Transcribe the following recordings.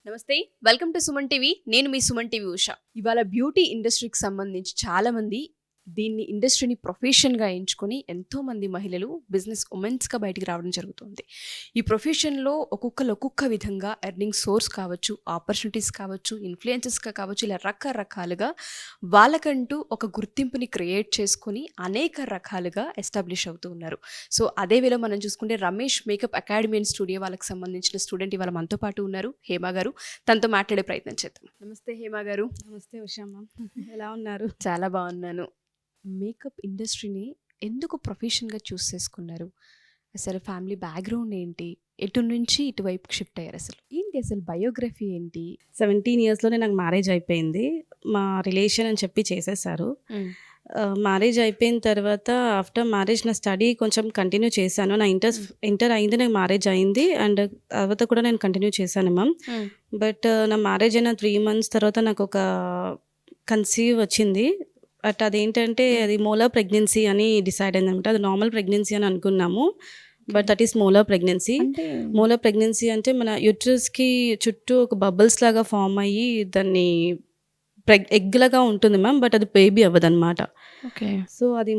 నమస్తే, welcome to Suman TV. నేను మీ Suman TV Usha. ఇవాళ బ్యూటీ ఇండస్ట్రీకి సంబంధించి చాలా మంది దీన్ని ఇండస్ట్రీని ప్రొఫెషన్గా ఎంచుకొని ఎంతో మంది మహిళలు బిజినెస్ ఉమెన్స్గా బయటికి రావడం జరుగుతుంది. ఈ ప్రొఫెషన్లో ఒక్కొక్క విధంగా ఎర్నింగ్ సోర్స్ కావచ్చు, ఆపర్చునిటీస్ కావచ్చు, ఇన్ఫ్లుయెన్సెస్గా కావచ్చు, ఇలా రకరకాలుగా వాళ్ళకంటూ ఒక గుర్తింపుని క్రియేట్ చేసుకొని అనేక రకాలుగా ఎస్టాబ్లిష్ అవుతూ ఉన్నారు. సో అదే వేళ మనం చూసుకుంటే Ramesh makeup academy and studio వాళ్ళకి సంబంధించిన స్టూడెంట్ ఇవాళ మనతో పాటు ఉన్నారు, హేమ గారు. తనతో మాట్లాడే ప్రయత్నం చేద్దాం. నమస్తే హేమ గారు. నమస్తే ఉషామ్మ, ఎలా ఉన్నారు? చాలా బాగున్నాను. మేకప్ ఇండస్ట్రీని ఎందుకు ప్రొఫెషన్గా చూస్ చేసుకున్నారు? అసలు ఫ్యామిలీ బ్యాక్గ్రౌండ్ ఏంటి? ఎటు నుంచి ఇటువైపుకి షిఫ్ట్ అయ్యారు? అసలు ఏంటి, అసలు బయోగ్రఫీ ఏంటి? 17 ఇయర్స్లోనే నాకు మ్యారేజ్ అయిపోయింది. మా రిలేషన్ అని చెప్పి చేసేసారు. మ్యారేజ్ అయిపోయిన తర్వాత ఆఫ్టర్ మ్యారేజ్ నా స్టడీ కొంచెం కంటిన్యూ చేశాను. నా ఇంటర్ అయింది, నాకు మ్యారేజ్ అయింది. అండ్ తర్వాత కూడా నేను కంటిన్యూ చేశాను మ్యామ్. బట్ నా మ్యారేజ్ అయిన 3 months తర్వాత నాకు ఒక కన్సీవ్ వచ్చింది. బట్ అదేంటంటే అది మోలార్ ప్రెగ్నెన్సీ అని డిసైడ్ అయిందనమాట. అది నార్మల్ ప్రెగ్నెన్సీ అని అనుకున్నాము, but that is molar pregnancy. Molar pregnancy అంటే మన యూట్రస్కి చుట్టూ ఒక బబుల్స్ లాగా ఫామ్ అయ్యి దాన్ని ఎగ్ లాగా ఉంటుంది మ్యామ్, బట్ అది బేబీ అవ్వదన్నమాట. ఓకే. సో అది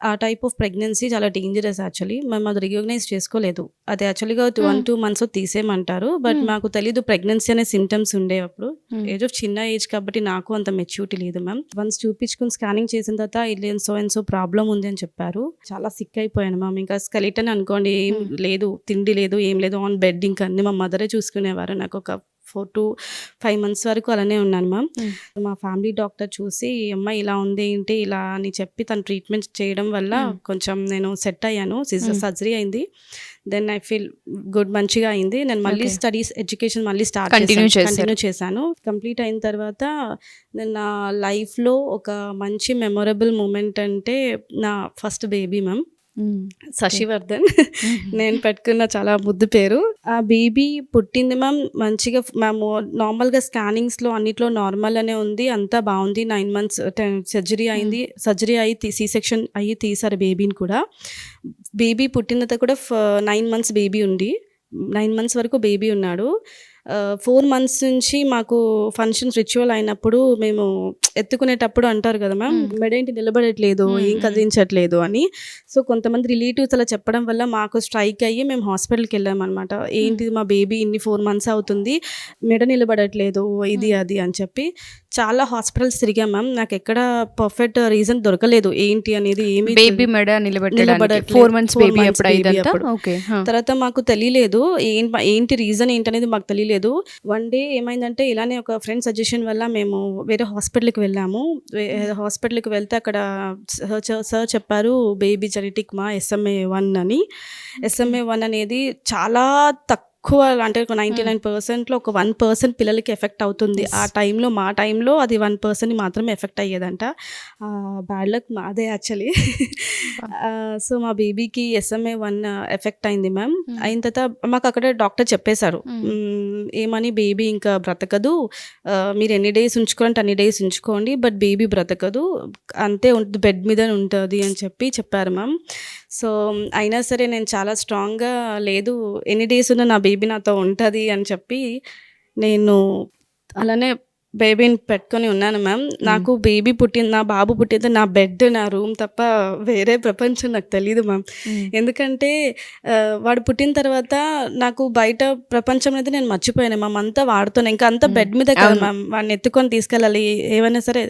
ఆ టైప్ ఆఫ్ ప్రెగ్నెన్సీ చాలా డేంజరస్ యాక్చువల్లీ. మేము అది రికగ్నైజ్ చేసుకోలేదు. అది యాక్చువల్గా 1-2 months తీసేయమంటారు, బట్ మాకు తెలీదు ప్రెగ్నెన్సీ అనే సింటమ్స్ ఉండే అప్పుడు. ఏజ్ ఆఫ్ చిన్న ఏజ్ కాబట్టి నాకు అంత మెచ్యూరిటీ లేదు మ్యామ్. వన్స్ చూపించుకుని స్కానింగ్ చేసిన తర్వాత ఇది సో ప్రాబ్లం ఉంది అని చెప్పారు. చాలా సిక్ అయిపోయాను మ్యామ్. ఇంకా స్కెలిటన్ అనుకోండి, ఏం లేదు, తిండి లేదు, ఏం లేదు, ఆన్ బెడ్. ఇంకా అన్ని మా మదరే చూసుకునేవారు. నాకు ఒక 4 to 5 months వరకు అలానే ఉన్నాను మ్యామ్. మా ఫ్యామిలీ డాక్టర్ చూసి అమ్మాయి ఇలా ఉంది ఏంటి ఇలా అని చెప్పి తను ట్రీట్మెంట్ చేయడం వల్ల కొంచెం నేను సెట్ అయ్యాను. సర్జరీ అయింది. దెన్ ఐ ఫీల్ గుడ్, మంచిగా అయింది. నేను మళ్ళీ స్టడీస్ ఎడ్యుకేషన్ మళ్ళీ కంటిన్యూ చేశాను. కంప్లీట్ అయిన తర్వాత నేను నా లైఫ్లో ఒక మంచి మెమొరబుల్ మూమెంట్ అంటే నా ఫస్ట్ బేబీ మ్యామ్, శశివర్ధన్. నేను పెట్టుకున్న చాలా ముద్దు పేరు. ఆ బేబీ పుట్టింది మ్యామ్ మంచిగా. మేము నార్మల్గా స్కానింగ్స్లో అన్నిట్లో నార్మల్ అనే ఉంది, అంతా బాగుంది. 9 months సర్జరీ అయింది. సర్జరీ అయ్యి C-section అయ్యి తీసారు బేబీని కూడా. బేబీ పుట్టిన తర్వాత కూడా 9 months బేబీ ఉంది. 9 months వరకు బేబీ ఉన్నాడు. 4 months నుంచి మాకు ఫంక్షన్స్ రిచువల్ అయినప్పుడు మేము ఎత్తుకునేటప్పుడు అంటారు కదా మ్యామ్, మెడేంటి నిలబడట్లేదు, ఏం కదిలించట్లేదు అని. సో కొంతమంది రిలేటివ్స్ అలా చెప్పడం వల్ల మాకు స్ట్రైక్ అయ్యి మేము హాస్పిటల్కి వెళ్ళామన్నమాట. ఏంటి మా బేబీ ఇన్ని 4 months అవుతుంది, మెడ నిలబడట్లేదు, ఇది అది అని చెప్పి చాలా హాస్పిటల్స్ తిరిగాం మ్యామ్. నాకు ఎక్కడ పర్ఫెక్ట్ రీజన్ దొరకలేదు ఏంటి అనేది. ఏమి బేబీ మెడ నిలబడట్లేదు 4 months బేబీ అప్పుడు. తర్వాత మాకు తెలియలేదు ఏంటి రీజన్ ఏంటనేది మాకు తెలియలేదు. వన్ డే ఏమైందంటే ఇలానే ఒక ఫ్రెండ్ సజెషన్ వల్ల మేము వేరే హాస్పిటల్కి వెళ్ళాము. హాస్పిటల్కి వెళ్తే అక్కడ సార్ చెప్పారు బేబీ జెనెటిక్ మా SMA1 అని. SMA1 అనేది చాలా తక్కువ, అంటే 99%లో ఒక 1% పిల్లలకి ఎఫెక్ట్ అవుతుంది. ఆ టైంలో, మా టైంలో అది 1% మాత్రమే ఎఫెక్ట్ అయ్యేదంట. బ్యాడ్ లక్ మాదే యాక్చువల్లీ. సో మా బేబీకి SMA1 ఎఫెక్ట్ అయింది మ్యామ్. అయిన తర్వాత మాకు అక్కడ డాక్టర్ చెప్పేశారు ఏమని, బేబీ ఇంకా బ్రతకదు, మీరు ఎన్ని డేస్ ఉంచుకోవాలంటే అన్ని డేస్ ఉంచుకోండి, బట్ బేబీ బ్రతకదు, అంతే ఉంటుంది, బెడ్ మీద ఉంటుంది అని చెప్పారు మ్యామ్. సో అయినా సరే నేను చాలా స్ట్రాంగ్గా లేదు, ఎన్ని డేస్ ఉన్నా నా బేబీ నాతో ఉంటుంది అని చెప్పి నేను అలానే బేబీని పెట్టుకొని ఉన్నాను మ్యామ్. నాకు బేబీ పుట్టింది, నా బాబు పుట్టింది నా బెడ్, నా రూమ్ తప్ప వేరే ప్రపంచం నాకు తెలియదు మ్యామ్. ఎందుకంటే వాడు పుట్టిన తర్వాత నాకు బయట ప్రపంచం అనేది నేను మర్చిపోయాను మ్యామ్. అంతా వాడుతున్నాను, ఇంకా అంతా బెడ్ మీద కదా మ్యామ్. వాడిని ఎత్తుకొని తీసుకెళ్ళాలి, ఏమైనా సరే.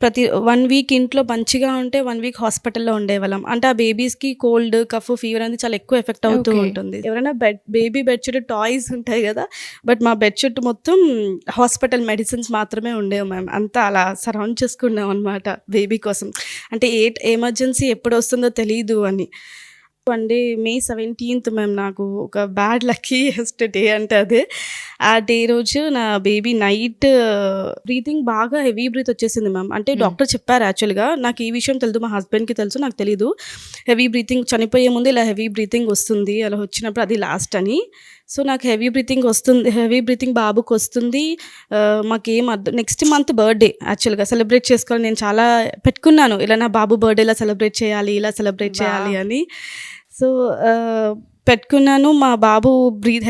ప్రతి 1 week ఇంట్లో మంచిగా ఉంటే 1 week హాస్పిటల్లో ఉండేవాళ్ళం. అంటే ఆ బేబీస్కి కోల్డ్, కఫ్, ఫీవర్ అనేది చాలా ఎక్కువ ఎఫెక్ట్ అవుతూ ఉంటుంది. ఎవరైనా బేబీ బెడ్ షీట్ టాయ్స్ ఉంటాయి కదా, బట్ మా బెడ్ షీట్ మొత్తం హాస్పిటల్ మెడిసిన్స్ మాత్రమే ఉండేవి మ్యామ్. అంతా అలా సరౌండ్ చేసుకున్నాం అనమాట బేబీ కోసం. అంటే ఎమర్జెన్సీ ఎప్పుడు వస్తుందో తెలియదు అని. One day May 17th ma'am, నాకు ఒక బ్యాడ్ లక్కీయెస్ట్ డే అంటే అదే. ఆ డే రోజు నా బేబీ నైట్ బ్రీతింగ్ బాగా హెవీ బ్రీత్ వచ్చేసింది మ్యామ్. అంటే డాక్టర్ చెప్పారు యాక్చువల్గా, నాకు ఈ విషయం తెలుసు, మా హస్బెండ్కి తెలుసు, నాకు తెలీదు. హెవీ బ్రీతింగ్, చనిపోయే ముందు ఇలా హెవీ బ్రీతింగ్ వస్తుంది, అలా వచ్చినప్పుడు అది లాస్ట్ అని. సో నాకు హెవీ బ్రీతింగ్ బాబుకి వస్తుంది. మాకేం అర్థం, నెక్స్ట్ మంత్ బర్త్డే యాక్చువల్గా సెలబ్రేట్ చేసుకోవాలి. నేను చాలా పెట్టుకున్నాను, ఇలా నా బాబు బర్త్డే ఇలా సెలబ్రేట్ చేయాలి అని. సో పెట్టుకున్నాను. మా బాబు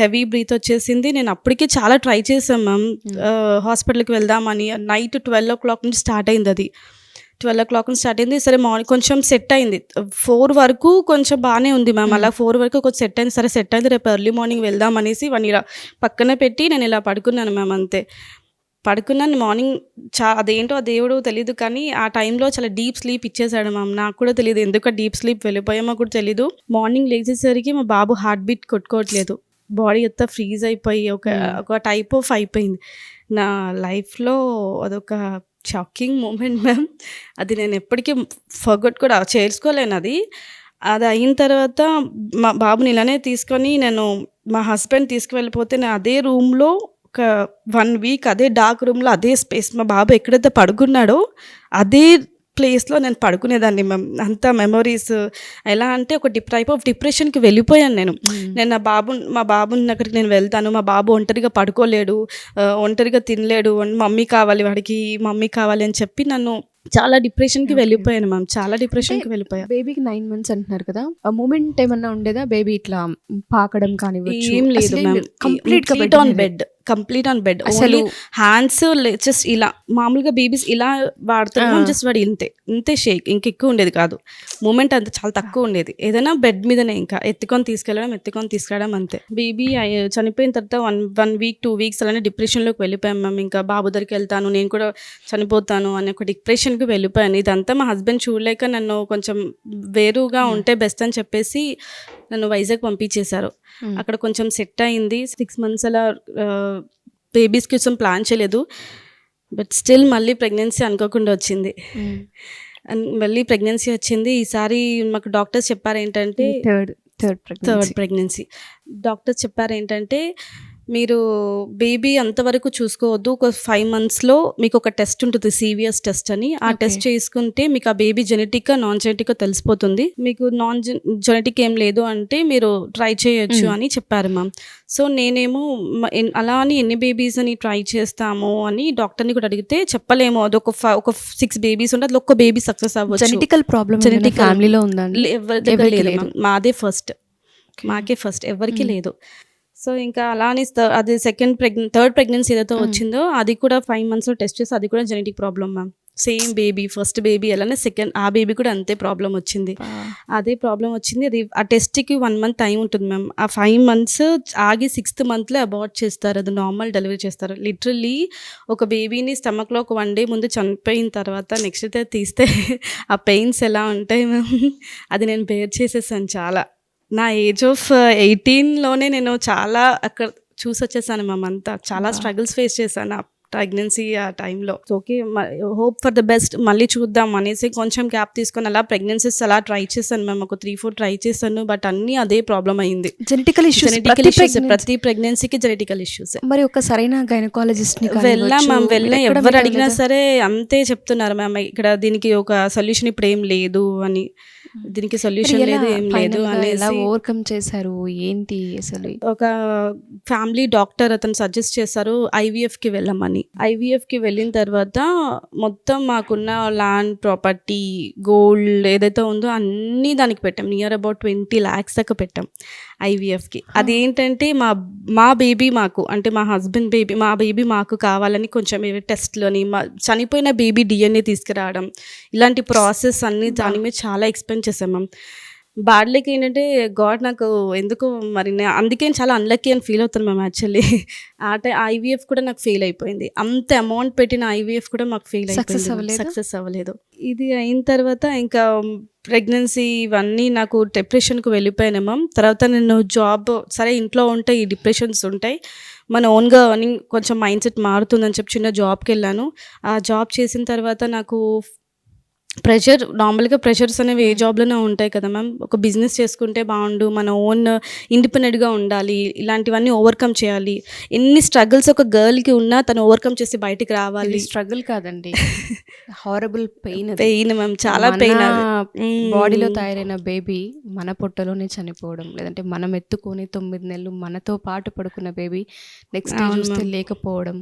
హెవీ బ్రీత్ వచ్చేసింది. నేను అప్పటికి చాలా ట్రై చేశాను మ్యామ్. హాస్పిటల్‌కి వెళ్దామని. నైట్ 12:00 నుంచి స్టార్ట్ అయింది అది. 12:00 నుంచి స్టార్ట్ అయింది. సరే మార్నింగ్ కొంచెం సెట్ అయింది. 4 వరకు కొంచెం బానే ఉంది మ్యామ్. అలా 4 వరకు కొంచెం సెట్ అయింది. సరే సెట్ అయింది. రేపు ఎర్లీ మార్నింగ్ వెళ్దాం అనేసి వాడిని ఇలా పక్కన పెట్టి నేను ఇలా పడుకున్నాను మ్యామ్ అంతే. పడుకున్నాను. మార్నింగ్ అదేంటో ఆ దేవుడు తెలీదు కానీ ఆ టైంలో చాలా డీప్ స్లీప్ ఇచ్చేసాడు మ్యామ్. నాకు కూడా తెలీదు ఎందుకు డీప్ స్లీప్ వెళ్ళిపోయామో కూడా తెలీదు. మార్నింగ్ లేచేసరికి మా బాబు హార్ట్ బీట్ కొట్టుకోవట్లేదు. బాడీ అంతా ఫ్రీజ్ అయిపోయి ఒక టైప్ ఆఫ్ అయిపోయింది. నా లైఫ్‌లో అదొక షాకింగ్ మూమెంట్ మ్యామ్. అది నేను ఎప్పటికీ ఫర్గొట్ కూడా చేసుకోలేను అది. అది అయిన తర్వాత మా బాబుని ఇలానే తీసుకొని నేను మా హస్బెండ్ తీసుకువెళ్ళిపోతే నేను అదే రూమ్‌లో ఒక 1 వీక్ అదే డార్క్ రూమ్‌లో అదే స్పేస్ మా బాబు ఎక్కడైతే పడుకున్నాడో అదే ప్లేస్‌లో నేను పడుకునేదాన్ని మ్యామ్. అంత మెమోరీస్ ఎలా అంటే ఒక టైప్ ఆఫ్ డిప్రెషన్‌కి వెళ్ళిపోయాను నేను. నేను మా బాబుని దగ్గరికి నేను వెళ్తాను. మా బాబు ఒంటరిగా పడుకోలేడు, ఒంటరిగా తినలేడు, మమ్మీ కావాలి వాడికి, మమ్మీ కావాలి అని చెప్పి నన్ను చాలా డిప్రెషన్‌కి వెళ్ళిపోయాను మ్యామ్. చాలా డిప్రెషన్‌కి వెళ్ళిపోయా. బేబీకి 9 మంత్స్ అంటున్నారు కదా, ఆ మూమెంట్ ఏమన్నా ఉండేదా? బేబీ ఇట్లా పాకడం కానివ్వచ్చు? ఏం లేదు మ్యామ్. Complete on bed. అసలు హ్యాండ్స్ జస్ట్ ఇలా మామూలుగా బేబీస్ ఇలా వాడుతున్నాం. జస్ట్ వాడు ఇంతే షేక్, ఇంకెక్కువ ఉండేది కాదు. మూమెంట్ అంత చాలా తక్కువ ఉండేది. ఏదైనా బెడ్ మీదనే ఇంకా ఎత్తుకొని తీసుకెళ్ళడం అంతే. బేబీ చనిపోయిన తర్వాత 1 వీక్ 2 వీక్స్ అలానే డిప్రెషన్లోకి వెళ్ళిపోయాం మ్యామ్. ఇంకా బాబు దగ్గరికి వెళ్తాను, నేను కూడా చనిపోతాను అనే ఒక డిప్రెషన్కి వెళ్ళిపోయాను. ఇదంతా మా హస్బెండ్ చూడలేక నన్ను కొంచెం వేరుగా ఉంటే బెస్ట్ అని చెప్పేసి నన్ను వైజాగ్ పంపించేశారు. అక్కడ కొంచెం సెట్ అయింది. 6 మంత్స్ అలా బేబీస్ కోసం ప్లాన్ చేయలేదు. బట్ స్టిల్ మళ్ళీ ప్రెగ్నెన్సీ అనుకోకుండా వచ్చింది. మళ్ళీ ప్రెగ్నెన్సీ వచ్చింది. ఈసారి మాకు డాక్టర్స్ చెప్పారు ఏంటంటే థర్డ్ ప్రెగ్నెన్సీ. డాక్టర్స్ చెప్పారు ఏంటంటే మీరు బేబీ అంతవరకు చూసుకోవద్దు. ఒక 5 మంత్స్‌లో మీకు ఒక టెస్ట్ ఉంటుంది, CVS టెస్ట్ అని. ఆ టెస్ట్ చేసుకుంటే మీకు ఆ బేబీ జెనెటిక్గా నాన్ జెనెటిక్గా తెలిసిపోతుంది. మీకు జెనెటిక్ ఏం లేదు అంటే మీరు ట్రై చేయొచ్చు అని చెప్పారు మ్యామ్. సో నేనేమో అలా అని ఎన్ని బేబీస్ అని ట్రై చేస్తాము అని డాక్టర్ని కూడా అడిగితే చెప్పలేము. అది ఒక 6 బేబీస్ ఉంటే అది ఒక్క బేబీ సక్సెస్ అవ్వచ్చు. జెనెటికల్ ప్రాబ్లమ్ ఫ్యామిలీలో ఉందండి? ఎవరి లేదు మ్యామ్. మాదే ఫస్ట్, మాకే ఫస్ట్, ఎవరికి లేదు. సో ఇంకా అలా అని అది థర్డ్ ప్రెగ్నెన్సీ ఏదైతే వచ్చిందో అది కూడా 5 మంత్స్‌లో టెస్ట్ చేసి అది కూడా genetic problem ma'am. Same baby, first baby అలానే ఆ బేబీ కూడా అంతే ప్రాబ్లం వచ్చింది. అదే ప్రాబ్లం వచ్చింది. అది ఆ టెస్ట్కి 1 మంత్ టైం ఉంటుంది మ్యామ్. ఆ 5 మంత్స్ ఆగి 6th మంత్లో అబార్ట్ చేస్తారు. అది నార్మల్ డెలివరీ చేస్తారు. లిటరల్లీ ఒక బేబీని స్టమక్లో ఒక 1 డే ముందు చనిపోయిన తర్వాత నెక్స్ట్ డే తీస్తే ఆ పెయిన్స్ ఎలా ఉంటాయి మ్యామ్, అది నేను బేర్ చేసేసాను చాలా. నా ఏజ్ ఆఫ్ 18లోనే నేను చాలా అక్కడ చూసి వచ్చేసాను మ్యామ్. అంతా చాలా స్ట్రగుల్స్ ఫేస్ చేశాను ఆ ప్రెగ్నెన్సీ ఆ టైంలో. Okay, hope for the best, మళ్ళీ చూద్దాం అనేసి కొంచెం గ్యాప్ తీసుకొని అలా ప్రెగ్నెన్సీస్ అలా ట్రై చేశాను మ్యామ్. ఒక 3-4 ట్రై చేశాను. బట్ అన్నీ అదే ప్రాబ్లం అయింది. జెనెటికల్ ఇష్యూస్ ప్రతి ప్రెగ్నెన్సీకి జెనెటికల్ ఇష్యూస్. మరి ఒక సరైన గైనకాలజిస్ట్ని వెళ్ళాం మ్యామ్. ఎవరు అడిగినా సరే అంతే చెప్తున్నారు మ్యామ్. ఇక్కడ దీనికి ఒక సొల్యూషన్ ఇప్పుడు ఏం లేదు అని, దీనికి సొల్యూషన్ లేదు ఏం లేదు అని. ఎలా ఓవర్కమ్ చేశారు ఏంటి అసలు? ఒక ఫ్యామిలీ డాక్టర్ అతను సజెస్ట్ చేశారు IVFకి వెళ్ళమని. IVFకి వెళ్ళిన తర్వాత మొత్తం మాకున్న ల్యాండ్, ప్రాపర్టీ, గోల్డ్ ఏదైతే ఉందో అన్నీ దానికి పెట్టాం. నియర్ అబౌట్ 20 lakhs దాకా పెట్టాం IVFకి. అదేంటంటే మా బేబీ మాకు, అంటే మా హస్బెండ్ బేబీ, మా బేబీ మాకు కావాలని కొంచెం టెస్ట్లు అని, చనిపోయిన బేబీ DNA తీసుకురావడం, ఇలాంటి ప్రాసెస్ అన్నీ దాని మీద చాలా ఎక్స్పెండ్ చేసాం మ్యామ్. బ్యాడ్ లక్ ఏంటంటే గాడ్ నాకు ఎందుకో మరి అందుకే చాలా అన్లక్కీ అని ఫీల్ అవుతాను మ్యామ్. యాక్చువల్లీ IVF కూడా నాకు ఫెయిల్ అయిపోయింది. అంత అమౌంట్ పెట్టిన IVF కూడా మాకు ఫెయిల్ అయిపోయింది, సక్సెస్ అవ్వలేదు. ఇది అయిన తర్వాత ఇంకా ప్రెగ్నెన్సీ ఇవన్నీ నాకు డిప్రెషన్కి వెళ్ళిపోయాను మ్యామ్. తర్వాత నేను జాబ్, సరే ఇంట్లో ఉంటే ఈ డిప్రెషన్స్ ఉంటాయి, మన ఓన్గా ఎర్నింగ్ కొంచెం మైండ్ సెట్ మారుతుందని చెప్పి చిన్న జాబ్కి వెళ్ళాను. ఆ జాబ్ చేసిన తర్వాత నాకు నార్మల్గా ప్రెషర్స్ అనేవి ఏ జాబ్లోనే ఉంటాయి కదా మ్యామ్. ఒక బిజినెస్ చేసుకుంటే బాగుండు, మన ఓన్ ఇండిపెండెంట్గా ఉండాలి, ఇలాంటివన్నీ ఓవర్కమ్ చేయాలి. ఎన్ని స్ట్రగుల్స్ ఒక గర్ల్కి ఉన్నా తను ఓవర్కమ్ చేసి బయటికి రావాలి. స్ట్రగుల్ కాదండి, హారబుల్ పెయిన్ మ్యామ్, చాలా పెయిన్. బాడీలో తయారైన బేబీ మన పొట్టలోనే చనిపోవడం, లేదంటే మనం ఎత్తుకొని 9 నెలలు మనతో పాటు పడుకున్న బేబీ నెక్స్ట్ డే చూస్తే లేకపోవడం,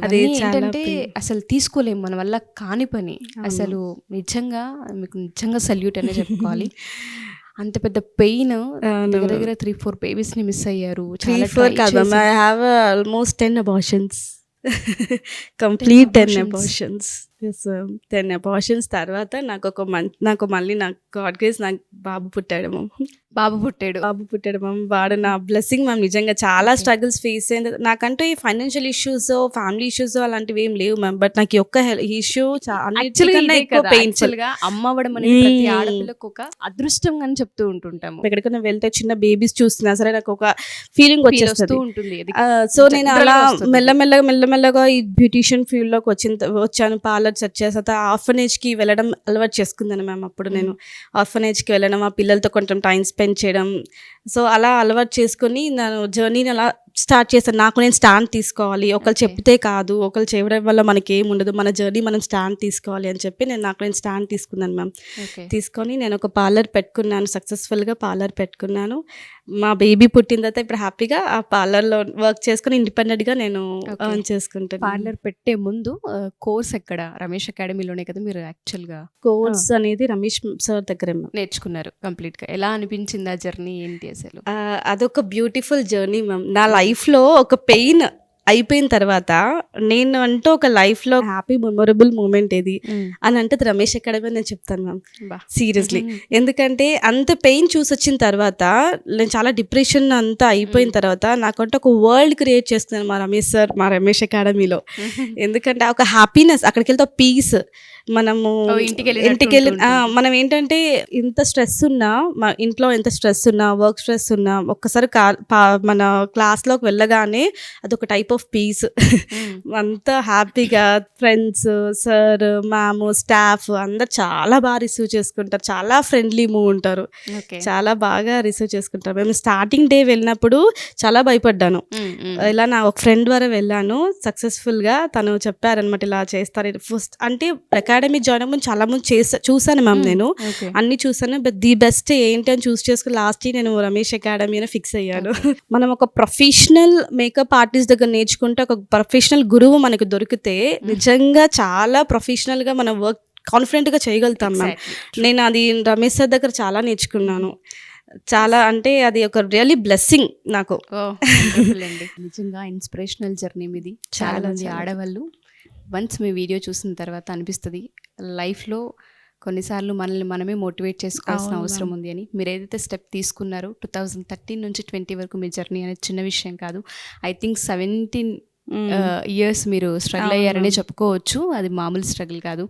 అదే ఏంటంటే అసలు తీసుకోలేము, మన వల్ల కాని పని. అసలు నిజంగా మీకు నిజంగా సల్యూట్ అనే చెప్పుకోవాలి. అంత పెద్ద పెయిన్ అవును. దగ్గర 3-4 బేబీస్ ని మిస్ అయ్యారు. 3-4 కాదు ma'am, I have almost 10 abortions. Complete 10 abortions. Yes, 10 abortions తర్వాత నాకు మళ్ళీ నాకు గాడ్ గ్రేస్ నాకు బాబు పుట్టాడు మ్యామ్. బాబు పుట్టాడు. మ్యామ్. వాడు నా బ్లెస్సింగ్ మ్యామ్. నిజంగా చాలా Okay. స్ట్రగుల్స్ ఫేస్ అయింది. నాకంటూ ఈ ఫైనాన్షియల్ ఇష్యూస్, ఫ్యామిలీ ఇష్యూస్ అలాంటివి ఏం లేవు మ్యామ్. బట్ నాకు ఈ ఒక్క ఇష్యూ అన్నిటికన్నా ఎక్కువ పెయిన్ఫుల్. గా అమ్మ అవ్వడం అనేది ప్రతి ఆడపిల్లకు ఒక అదృష్టం అని చెప్తూ ఉంటుంటాము. ఎక్కడికైనా వెళ్తే చిన్న బేబీస్ చూస్తున్నా సరే నాకు ఒక ఫీలింగ్ Feel వస్తూ వచ్చేస్తుంది. ఉంటుంది. అది సో నేను general అలా గా వస్తుంది. మెల్లమెల్లగా ఈ బ్యూటీషియన్ ఫీల్డ్ లోకి వచ్చాను. పార్లర్ సెర్చ్ చేసా, ఆర్ఫనేజ్ కి వెళ్ళడం అలవాటు చేసుకున్నాను మ్యామ్. అప్పుడు నేను ఆర్ఫనేజ్ కి వెళ్ళడం, ఆ పిల్లలతో కొంచెం టైం స్పెండ్ చేయడం, సో అలా అలవాటు చేసుకొని నేను జర్నీని అలా స్టార్ట్ చేశాను. నాకు నేను స్టాండ్ తీసుకోవాలి, ఒకళ్ళు Okay. చెప్తే కాదు, ఒకళ్ళు చేయడం వల్ల మనకి ఏం ఉండదు, మన జర్నీ మనం స్టాండ్ తీసుకోవాలి అని చెప్పి నాకు నేను స్టాండ్ తీసుకున్నాను మ్యామ్. Okay. తీసుకొని నేను ఒక పార్లర్ పెట్టుకున్నాను, సక్సెస్ఫుల్గా పార్లర్ పెట్టుకున్నాను. మా బేబీ పుట్టిన తర్వాత ఇప్పుడు హ్యాపీగా ఆ పార్లర్లో వర్క్ చేసుకుని ఇండిపెండెంట్గా నేను Okay. earn చేసుకుంటాను. పార్లర్ పెట్టే ముందు కోర్స్ ఎక్కడ? రమేష్ అకాడమీలోనే కదా మీరు యాక్చువల్ గా కోర్స్ అనేది రమేష్ సార్ దగ్గరే మ్యామ్. నేర్చుకున్నారు కంప్లీట్ గా. ఎలా అనిపించింది ఆ జర్నీ ఏంటి అసలు? అదొక బ్యూటిఫుల్ జర్నీ మ్యామ్. నా లైఫ్లో ఒక పెయిన్ అయిపోయిన తర్వాత నేను అంటూ ఒక లైఫ్లో హ్యాపీ మెమొరబుల్ మూమెంట్ ఏది అని అంటే అది రమేష్ అకాడమీ అని నేను చెప్తాను మ్యామ్. బా. సీరియస్లీ. ఎందుకంటే అంత పెయిన్ చూసి వచ్చిన తర్వాత నేను చాలా డిప్రెషన్ అంతా అయిపోయిన తర్వాత నాకంటే ఒక వరల్డ్ క్రియేట్ చేసుకున్నాను మా రమేష్ అకాడమీలో. ఎందుకంటే ఒక హ్యాపీనెస్, అక్కడికి వెళ్తే పీస్. మనము ఇంటికి వెళ్ళి మనం ఏంటంటే ఇంత స్ట్రెస్ ఉన్నా, ఇంట్లో ఎంత స్ట్రెస్ ఉన్నా, వర్క్ స్ట్రెస్ ఉన్నా, ఒక్కసారి మన క్లాస్లోకి వెళ్ళగానే అదొక టైప్ ఆఫ్ పీస్. అంతా హ్యాపీగా ఫ్రెండ్స్, సార్, మ్యామ్, స్టాఫ్ అందరు చాలా బాగా రిసీవ్ చేసుకుంటారు, చాలా ఫ్రెండ్లీ మూవ్ ఉంటారు, చాలా బాగా రిసీవ్ చేసుకుంటారు. మేము స్టార్టింగ్ డే వెళ్ళినప్పుడు చాలా భయపడ్డాను. ఇలా నా ఒక ఫ్రెండ్ ద్వారా వెళ్ళాను సక్సెస్ఫుల్గా. తను చెప్పారనమాట ఇలా చేస్తారు. ఫస్ట్ అంటే అకాడమీ జాయిన్ అవ్వడం చాలా మంది చూసాను మ్యామ్. నేను అన్ని చూసాను, బట్ ది బెస్ట్ ఏంటి అని చూస్ చేసుకుని లాస్ట్ నేను రమేష్ అకాడమీ అని ఫిక్స్ అయ్యాను. మనం ఒక ప్రొఫెషనల్ మేకప్ ఆర్టిస్ట్ దగ్గర నేర్చుకుంటే, ఒక ప్రొఫెషనల్ గురువు మనకు దొరికితే నిజంగా చాలా ప్రొఫెషనల్ గా మనం వర్క్ కాన్ఫిడెంట్ గా చేయగలుగుతాం మ్యామ్. నేను అది రమేష్ సార్ దగ్గర చాలా నేర్చుకున్నాను. చాలా అంటే అది ఒక రియల్లీ బ్లెస్సింగ్ నాకు. నిజంగా ఇన్స్పిరేషనల్ జర్నీ మీది. చాలా మంది ఆడవాళ్ళు వన్స్ మీ వీడియో చూసిన తర్వాత అనిపిస్తుంది లైఫ్లో కొన్నిసార్లు మనల్ని మనమే మోటివేట్ చేసుకోవాల్సిన అవసరం ఉంది అని. మీరు ఏదైతే స్టెప్ తీసుకున్నారో 2013 నుంచి 20 వరకు మీ జర్నీ అనేది చిన్న విషయం కాదు. ఐ థింక్ 17 ఇయర్స్ మీరు స్ట్రగుల్ అయ్యారనే చెప్పుకోవచ్చు. అది మామూలు స్ట్రగుల్ కాదు.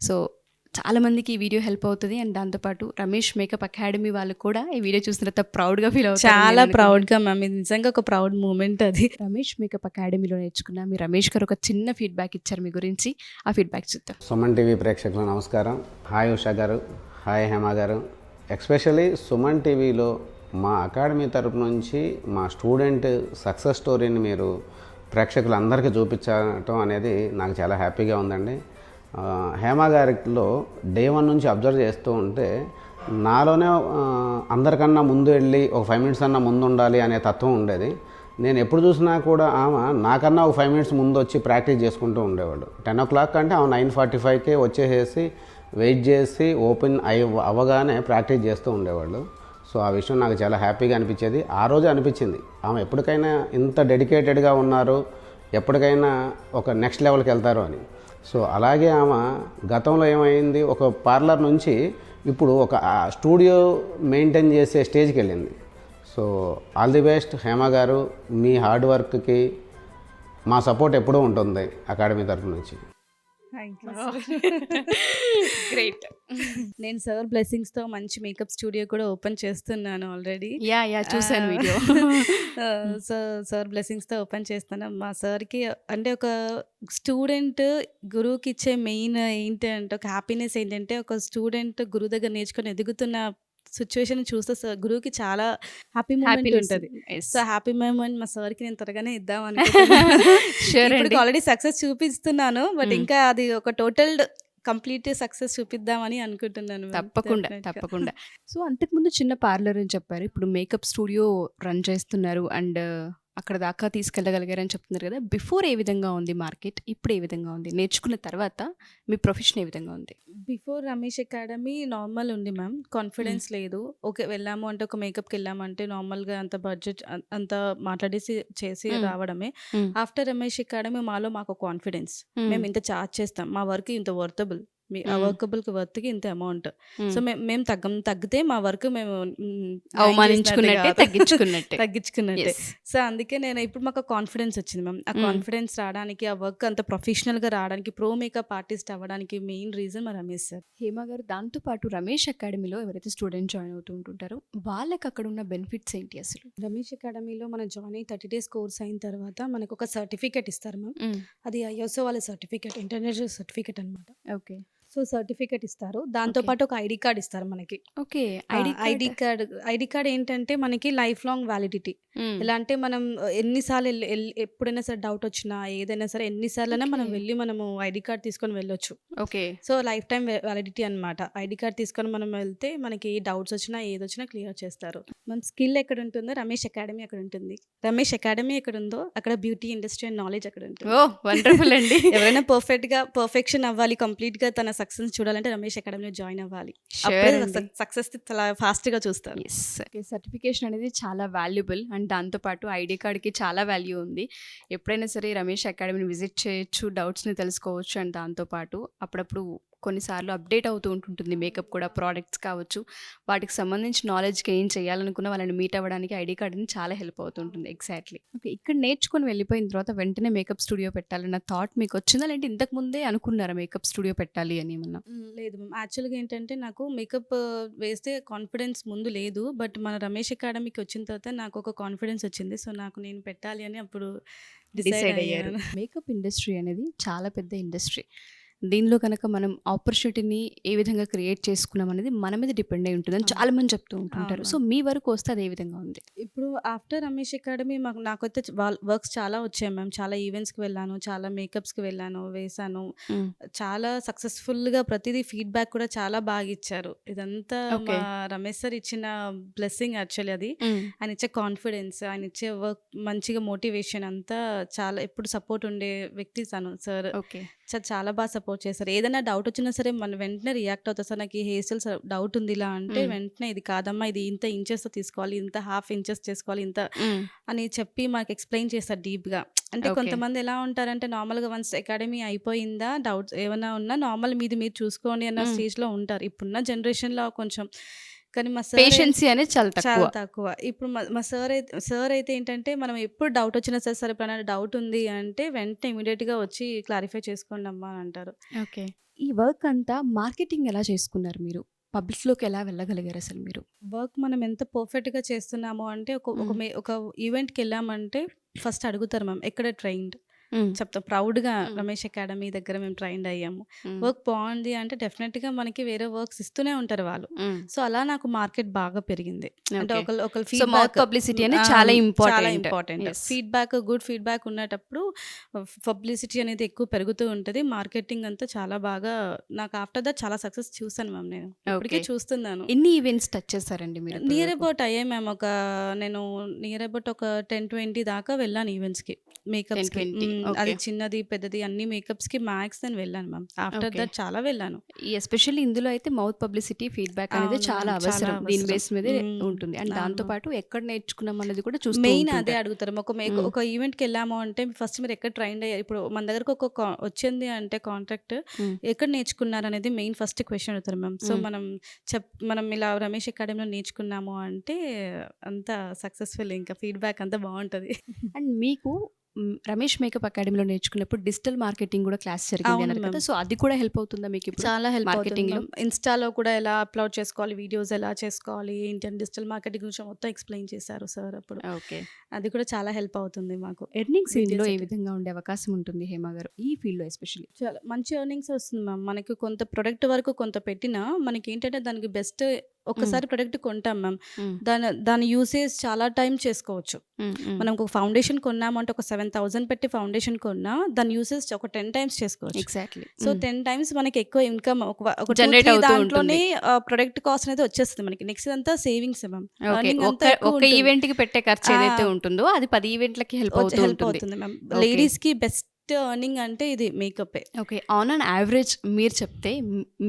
సో చాలా మందికి ఈ వీడియో హెల్ప్ అవుతుంది. అండ్ దాంతోపాటు రమేష్ మేకప్ అకాడమీ వాళ్ళు కూడా ఈ వీడియో చూసిన తర్వాత ప్రౌడ్గా ఫీల్ అవుతారు. చాలా ప్రౌడ్గా మ్యామ్. ఇది నిజంగా ఒక ప్రౌడ్ మూమెంట్ అది. రమేష్ మేకప్ అకాడమీలో నేర్చుకున్న మీ రమేష్ గారు ఒక చిన్న ఫీడ్బ్యాక్ ఇచ్చారు మీ గురించి. ఆ ఫీడ్బ్యాక్ చూద్దాం. సుమన్ టీవీ ప్రేక్షకులు నమస్కారం. హాయ్ ఉషా గారు, హాయ్ హేమ గారు. ఎస్పెషల్లీ సుమన్ టీవీలో మా అకాడమీ తరపు నుంచి మా స్టూడెంట్ సక్సెస్ స్టోరీని మీరు ప్రేక్షకులందరికీ చూపించడం అనేది నాకు చాలా హ్యాపీగా ఉందండి. హేమ గారిలో డే 1 నుంచి అబ్జర్వ్ చేస్తూ ఉంటే నాలోనే అందరికన్నా ముందు వెళ్ళి ఒక 5 minutes అన్నా ముందు ఉండాలి అనే తత్వం ఉండేది. నేను ఎప్పుడు చూసినా కూడా ఆమె నాకన్నా ఒక 5 minutes ముందు వచ్చి ప్రాక్టీస్ చేసుకుంటూ ఉండేవాడు. 10 o'clock అంటే ఆమె 9:45కే వచ్చేసేసి వెయిట్ చేసి ఓపెన్ అవ్వగానే ప్రాక్టీస్ చేస్తూ ఉండేవాళ్ళు. సో ఆ విషయం నాకు చాలా హ్యాపీగా అనిపించేది. ఆ రోజు అనిపించింది ఆమె ఎప్పటికైనా ఇంత డెడికేటెడ్గా ఉన్నారు, ఎప్పటికైనా ఒక నెక్స్ట్ లెవెల్కి వెళ్తారు అని. సో అలాగే ఆమె గతంలో ఏమైంది, ఒక పార్లర్ నుంచి ఇప్పుడు ఒక స్టూడియో మెయింటైన్ చేసే స్టేజ్కి వెళ్ళింది. So all the best Hema గారు. మీ హార్డ్ వర్క్కి మా సపోర్ట్ ఎప్పుడూ ఉంటుంది అకాడమీ తరఫు నుంచి. గ్రేట్. నేను సార్ బ్లెస్సింగ్స్తో మంచి మేకప్ స్టూడియో కూడా ఓపెన్ చేస్తున్నాను ఆల్రెడీ. యా చూసాను వీడియో. సార్ బ్లెస్సింగ్స్తో ఓపెన్ చేస్తాను. మా సార్కి అంటే ఒక స్టూడెంట్ గురువుకి ఇచ్చే మెయిన్ ఏంటంటే ఒక హ్యాపీనెస్ ఏంటంటే, ఒక స్టూడెంట్ గురువు దగ్గర నేర్చుకొని ఎదుగుతున్న సిచ్యువేషన్ చూస్తే సార్ గురువుకి చాలా హ్యాపీ మూమెంట్ ఉంటుంది. సో హ్యాపీ మూమెంట్ మా సార్కి నేను త్వరగానే ఇద్దాం అనుకుంటున్నాను. ఆల్రెడీ సక్సెస్ చూపిస్తున్నాను, బట్ ఇంకా అది ఒక టోటల్ కంప్లీట్ సక్సెస్ చూపిద్దామని అనుకుంటున్నాను. తప్పకుండా. సో అంతకుముందు చిన్న పార్లర్ అని చెప్పారు, ఇప్పుడు మేకప్ స్టూడియో రన్ చేస్తున్నారు. అండ్ అక్కడ దాకా తీసుకెళ్ళగలిగారని చెప్తున్నారు కదా. బిఫోర్ ఏ విధంగా ఉంది మార్కెట్, ఇప్పుడు ఏ విధంగా ఉంది, నేర్చుకున్న తర్వాత మీ ప్రొఫెషన్ ఏ విధంగా ఉంది? బిఫోర్ రమేష్ అకాడమీ నార్మల్ ఉంది మ్యామ్. కాన్ఫిడెన్స్ లేదు. ఓకే, వెళ్ళాము అంటే ఒక మేకప్‌కి వెళ్ళామంటే నార్మల్‌గా అంత బడ్జెట్ అంత మాట్లాడేసి చేసి మ్మ్. రావడమే. మ్మ్. ఆఫ్టర్ రమేష్ అకాడమీ మాలో మాకు కాన్ఫిడెన్స్. మ్మ్. మేము ఇంత చార్జ్ చేస్తాం. మా వర్క్ ఇంత వర్తబుల్. ఆ మ్మ్. వర్కబుల్‌కి వర్త్‌కి ఇంత అమౌంట్. మ్మ్. సో, మేము తగ్గితే మా వర్క్ మేము న్యాయం అవమానించుకున్నట్టే, చేసినట్టు కాదు. తగ్గించుకున్నట్టే. తగ్గించుకున్నట్టే. ఎస్. సో, అందుకే నేను ఇప్పుడు మాకు కాన్ఫిడెన్స్ వచ్చింది మ్యామ్. ఆ మ్మ్. కాన్ఫిడెన్స్ రావడానికి, ఆ వర్క్ అంత ప్రొఫెషనల్‌గా రావడానికి, ప్రో మేకప్ ఆర్టిస్ట్ అవ్వడానికి మెయిన్ రీజన్ మా రమేష్ సార్. హేమ గారు, దాంతోపాటు రమేష్ అకాడమీలో ఎవరైతే స్టూడెంట్ జాయిన్ అవుతూ ఉంటుంటారో వాళ్ళకి అక్కడ ఉన్న బెనిఫిట్స్ ఏంటి అసలు? రమేష్ అకాడమీలో మనం జాయిన్ అయ్యి 30 డేస్ కోర్స్ అయిన తర్వాత మనకు ఒక సర్టిఫికేట్ ఇస్తారు మ్యామ్. మ్మ్. అది ఐఎస్ఓ వాళ్ళ సర్టిఫికేట్, ఇంటర్నేషనల్ సర్టిఫికేట్ అనమాట. ఓకే. సో, సర్టిఫికేట్ ఇస్తారు. దాంతో పాటు ఒక ఐడి కార్డ్ ఇస్తారు మనకి. ఓకే. ఐడి కార్డ్ ఏంటంటే మనకి లైఫ్ లాంగ్ వ్యాలిడిటీ. ఎలా అంటే మనం ఎన్నిసార్లు ఎప్పుడైనా సరే డౌట్ వచ్చినా ఏదైనా సరే ఎన్నిసార్లైనా మనం Okay. వెళ్ళి మనము ఐడి కార్డ్ తీసుకొని వెళ్ళొచ్చు. Okay. So, life time validity అనమాట. ఐడి కార్డ్ తీసుకొని మనం వెళ్తే మనకి డౌట్స్ వచ్చినా ఏదొచ్చినా క్లియర్ చేస్తారు. మన స్కిల్ ఎక్కడ ఉంటుందో రమేష్ అకాడమీ అక్కడ ఉంటుంది. రమేష్ అకాడమీ ఎక్కడ ఉందో అక్కడ బ్యూటీ ఇండస్ట్రీ అండ్ నాలెడ్జ్ అక్కడ ఉంటుంది. ఓ వండర్ఫుల్ అండి. ఎవరైనా పర్ఫెక్షన్ అవ్వాలి, కంప్లీట్ గా తన సక్సెస్ చూడాలంటే రమేష్ అకాడమీలో జాయిన్ అవ్వాలి. Sure అండి. సక్సెస్ చాలా ఫాస్ట్ గా చూస్తారు. ఎస్. ఓకే. సర్టిఫికేషన్ అనేది చాలా వాల్యుబుల్ అండ్ దాంతోపాటు ఐడి కార్డ్కి చాలా వాల్యూ ఉంది. ఎప్పుడైనా సరే రమేష్ అకాడమీని విజిట్ చేయొచ్చు, డౌట్స్ని తెలుసుకోవచ్చు అండ్ దాంతోపాటు అప్పుడప్పుడు కొన్నిసార్లు అప్డేట్ అవుతూ ఉంటుంటుంది మేకప్ కూడా, ప్రోడక్ట్స్ కావచ్చు, వాటికి సంబంధించి నాలెడ్జ్ గెయిన్ చేయాలనుకున్న వాళ్ళని మీట్ అవ్వడానికి ఐడి కార్డ్ని చాలా హెల్ప్ అవుతుంటుంది. ఎగ్జాక్ట్లీ. ఓకే. ఇక్కడ నేర్చుకొని వెళ్ళిపోయిన తర్వాత వెంటనే మేకప్ స్టూడియో పెట్టాలన్న థాట్ మీకు వచ్చిందా, లేదంటే ఇంతకు ముందే అనుకున్నారా మేకప్ స్టూడియో పెట్టాలి అని ఏమన్నా? లేదు మ్యామ్. యాక్చువల్గా ఏంటంటే నాకు మేకప్ వేస్తే కాన్ఫిడెన్స్ ముందు లేదు. బట్ మన రమేష్ అకాడమీకి వచ్చిన తర్వాత నాకు ఒక కాన్ఫిడెన్స్ వచ్చింది. సో, నాకు నేను పెట్టాలి అని అప్పుడు డిసైడ్ అయ్యారు. మేకప్ ఇండస్ట్రీ అనేది చాలా పెద్ద ఇండస్ట్రీ. దీనిలో కనుక మనం ఆపర్చునిటీని ఏ విధంగా క్రియేట్ చేసుకున్నాం అనేది మన మీద డిపెండ్ అయి ఉంటుందని అవును. చాలా మంది చెప్తూ ఉంటుంటారు. అవును. సో మీ వరకు వస్తే అది ఏ విధంగా ఉంది? ఇప్పుడు ఆఫ్టర్ రమేష్ అకాడమీ నాకైతే వర్క్స్ చాలా వచ్చాయి మ్యామ్. చాలా ఈవెంట్స్కి వెళ్ళాను, చాలా మేకప్స్కి వెళ్ళాను, వేశాను. చాలా సక్సెస్ఫుల్గా ప్రతిదీ ఫీడ్బ్యాక్ కూడా చాలా బాగా ఇచ్చారు. ఇదంతా Okay. మా రమేష్ సార్ ఇచ్చిన బ్లెస్సింగ్ యాక్చువల్లీ అది. ఆయన ఇచ్చే కాన్ఫిడెన్స్, ఆయన ఇచ్చే వర్క్, మంచిగా మోటివేషన్ అంతా చాలా ఎప్పుడు సపోర్ట్ ఉండే వ్యక్తి తను సార్. ఓకే. చాలా బాగా సపోర్ట్ చేస్తారు. ఏదైనా డౌట్ వచ్చినా సరే మనం వెంటనే రియాక్ట్ అవుతారు. సార్ నాకు ఈ హెయిర్ స్టైల్స్ డౌట్ ఉంది ఇలా అంటే వెంటనే ఇది కాదమ్మా, ఇది ఇంత ఇంచెస్తో తీసుకోవాలి, ఇంత హాఫ్ ఇంచెస్ చేసుకోవాలి, ఇంత అని చెప్పి మాకు ఎక్స్ప్లెయిన్ చేస్తారు డీప్గా. అంటే Okay. కొంతమంది ఎలా ఉంటారంటే నార్మల్గా వన్స్ అకాడమీ అయిపోయిందా, డౌట్స్ ఏమైనా ఉన్నా నార్మల్ మీరు చూసుకోండి అన్న స్టేజ్లో ఉంటారు. ఇప్పుడున్న జనరేషన్లో కొంచెం. కానీ మా సార్ పేషెన్సీ అనేది చాలా తక్కువ. చాలా తక్కువ. ఇప్పుడు మా సార్ అయితే ఏంటంటే మనం ఎప్పుడు డౌట్ వచ్చినా సరే, సరే ఇప్పుడు డౌట్ ఉంది అంటే వెంటనే ఇమీడియట్గా వచ్చి క్లారిఫై చేసుకోండి అమ్మా అని అంటారు. ఓకే. ఈ వర్క్ అంతా మార్కెటింగ్ ఎలా చేసుకున్నారు మీరు? పబ్లిక్లోకి ఎలా వెళ్ళగలిగారు అసలు మీరు? వర్క్ మనం ఎంత పర్ఫెక్ట్గా చేస్తున్నాము అంటే ఒక ఈవెంట్కి వెళ్ళామంటే ఫస్ట్ అడుగుతారు మ్యామ్ ఎక్కడ ట్రైన్డ్ చెప్తాం ప్రౌడ్గా రమేష్ అకాడమీ దగ్గర మేము ట్రైన్డ్ అయ్యాము. వర్క్ బాగుంది అంటే డెఫినెట్గా మనకి వేరే వర్క్స్ ఇస్తూనే ఉంటారు వాళ్ళు. సో అలా నాకు మార్కెట్ బాగా పెరిగింది. అంటే ఒకళ్ళు మౌత్ పబ్లిసిటీ అనేది చాలా ఇంపార్టెంట్. Yes. గుడ్ ఫీడ్బ్యాక్ ఉన్నప్పుడు పబ్లిసిటీ అనేది ఎక్కువ పెరుగుతూ ఉంటుంది. మార్కెటింగ్ అంతా చాలా బాగా నాకు ఆఫ్టర్ దట్ చాలా సక్సెస్ చూసాను మ్యామ్. నేను ఇప్పటికే చూస్తున్నాను. ఎన్ని ఈవెంట్స్ టచ్ చేశారండి మీరు? నియర్ అబౌట్ అయ్యే మ్యామ్ నేను నియర్ అబౌట్ ఒక 10-20 దాకా వెళ్ళాను ఈవెంట్స్కి, మేకప్స్. 10-20. అది చిన్నది పెద్దది అన్ని మేకప్స్కి మ్యాక్స్ నేను వెళ్ళాను మ్యామ్. ఆఫ్టర్ దట్ చాలా వెళ్ళాను. ఎస్పెషల్లీ ఇందులో అయితే మౌత్ పబ్లిసిటీ ఫీడ్బ్యాక్ అనేది అవును, చాలా చాలా అవసరం. దీని అవసరం. బేస్ మీదే ఉంటుంది అండ్ అవును. దాంతో పాటు ఎక్కడ నేర్చుకున్నాం అనేది కూడా చూస్తూ మెయిన్ ఉంటుంటారు. అదే అడుగుతారు. ఒక ఈవెంట్కి వెళ్ళాము అంటే ఫస్ట్ మీరు ఎక్కడ ట్రైన్ అయ్యారు. ఇప్పుడు మన దగ్గరకు వచ్చింది అంటే కాంట్రాక్ట్ ఎక్కడ నేర్చుకున్నారు అనేది మెయిన్ ఫస్ట్ క్వశ్చన్ అడుగుతారు మ్యామ్. సో మనం ఇలా రమేష్ అకాడమీలో నేర్చుకున్నాము అంటే అంత సక్సెస్ఫుల్, ఇంకా ఫీడ్బ్యాక్ అంతా బాగుంటుంది. అండ్ మీకు రమేష్ మేకప్ అకాడమీలో నేర్చుకున్నప్పుడు డిజిటల్ మార్కెటింగ్ కూడా క్లాస్ జరిగింది అవును అన్నారు కదా. మ్యామ్. సో అది కూడా హెల్ప్ అవుతుందా మీకు ఇప్పుడు? చాలా హెల్ప్ మార్కెటింగ్ అవుతుంది. ఇన్స్టాలో కూడా ఎలా అప్లోడ్ చేసుకోవాలి, వీడియోస్ ఎలా చేసుకోవాలి ఏంటి అని డిజిటల్ మార్కెటింగ్ గురించి మొత్తం ఎక్స్ప్లెయిన్ చేశారు సార్ అప్పుడు. ఓకే. అది కూడా చాలా హెల్ప్ అవుతుంది మాకు. ఎర్నింగ్స్ ఇందులో ఏ Videos విధంగా ఉండే అవకాశం ఉంటుంది హేమ గారు ఈ ఫీల్డ్లో ఎస్పెషల్లీ? చాలా మంచి ఎర్నింగ్స్ వస్తుంది మ్యామ్. మనకి కొంత ప్రొడక్ట్ వరకు కొంత పెట్టినా మనకి ఏంటంటే దానికి బెస్ట్ ఒక్కసారి ప్రొడక్ట్ కొంటాం మ్యామ్, దాని యూసేజ్ చాలా టైం చేసుకోవచ్చు. మనం ఒక ఫౌండేషన్ కొన్నామంటే ఒక 7,000 పెట్టి ఫౌండేషన్ కొన్నా దాని యూసేజ్ ఒక 10 టైమ్స్ చేసుకోవచ్చు. ఎగ్జాక్ట్లీ. సో 10 టైమ్స్ మనకి ఎక్కువ ఇన్కమ్ ఒక Generate అవుతూ దాంట్లోనే ప్రొడక్ట్ కాస్ట్ అనేది వచ్చేస్తుంది మనకి. నెక్స్ట్ అంతా సేవింగ్స్ మ్యామ్. ఒక ఈవెంట్ కి పెట్టే ఖర్చు ఏదైతే ఉంటుందో అది 10 ఈవెంట్లకి హెల్ప్ అవుతుంది మ్యామ్. లేడీస్ కి బెస్ట్ ఎర్నింగ్ అంటే ఇది makeup. Okay, on an average మీరు చెప్తే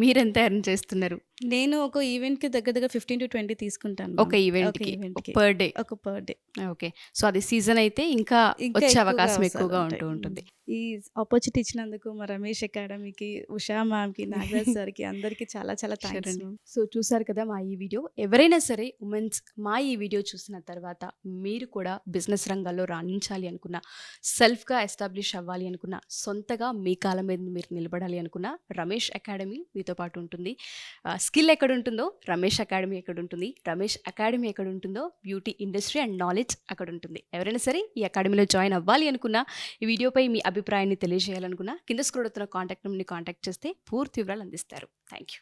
మీరు ఎంత ఎర్న్ చేస్తున్నారు? నేను ఒక ఈవెంట్ కి దగ్గర 15 to 20 తీసుకుంటాను ఒక ఈవెంట్ కి పర్ డే? ఒక పర్ డే. ఓకే, సో అది సీజన్ అయితే ఇంకా వచ్చే అవకాశం ఎక్కువగా ఉంటూ ఉంటుంది. ఈ ఆపర్చునిటీ ఇచ్చినందుకు మా రమేష్ అకాడమీకి, ఉషా మ్యామ్కి, నాగరాజ్ సార్కి అందరికీ చాలా చాలా థ్యాంక్స్. సో చూసారు కదా మా ఈ వీడియో. ఎవరైనా సరే ఉమెన్స్ మా ఈ వీడియో చూసిన తర్వాత మీరు కూడా బిజినెస్ రంగాల్లో రాణించాలి అనుకున్నా, సెల్ఫ్గా ఎస్టాబ్లిష్ అవ్వాలి అనుకున్నా, సొంతగా మీ కాలం మీద మీరు నిలబడాలి అనుకున్నా రమేష్ అకాడమీ మీతో పాటు ఉంటుంది. స్కిల్ ఎక్కడ ఉంటుందో రమేష్ అకాడమీ ఎక్కడ ఉంటుంది, రమేష్ అకాడమీ ఎక్కడ ఉంటుందో బ్యూటీ ఇండస్ట్రీ అండ్ నాలెడ్జ్ అక్కడ ఉంటుంది. ఎవరైనా సరే ఈ అకాడమీలో జాయిన్ అవ్వాలి అనుకున్నా, ఈ వీడియోపై మీ అభిప్రాయాన్ని తెలియజేయాలనుకున్నా కింద స్క్రోల్ అవుతున్న కాంటాక్ట్ నెంబర్ని కాంటాక్ట్ చేస్తే పూర్తి వివరాలు అందిస్తారు. Thank you.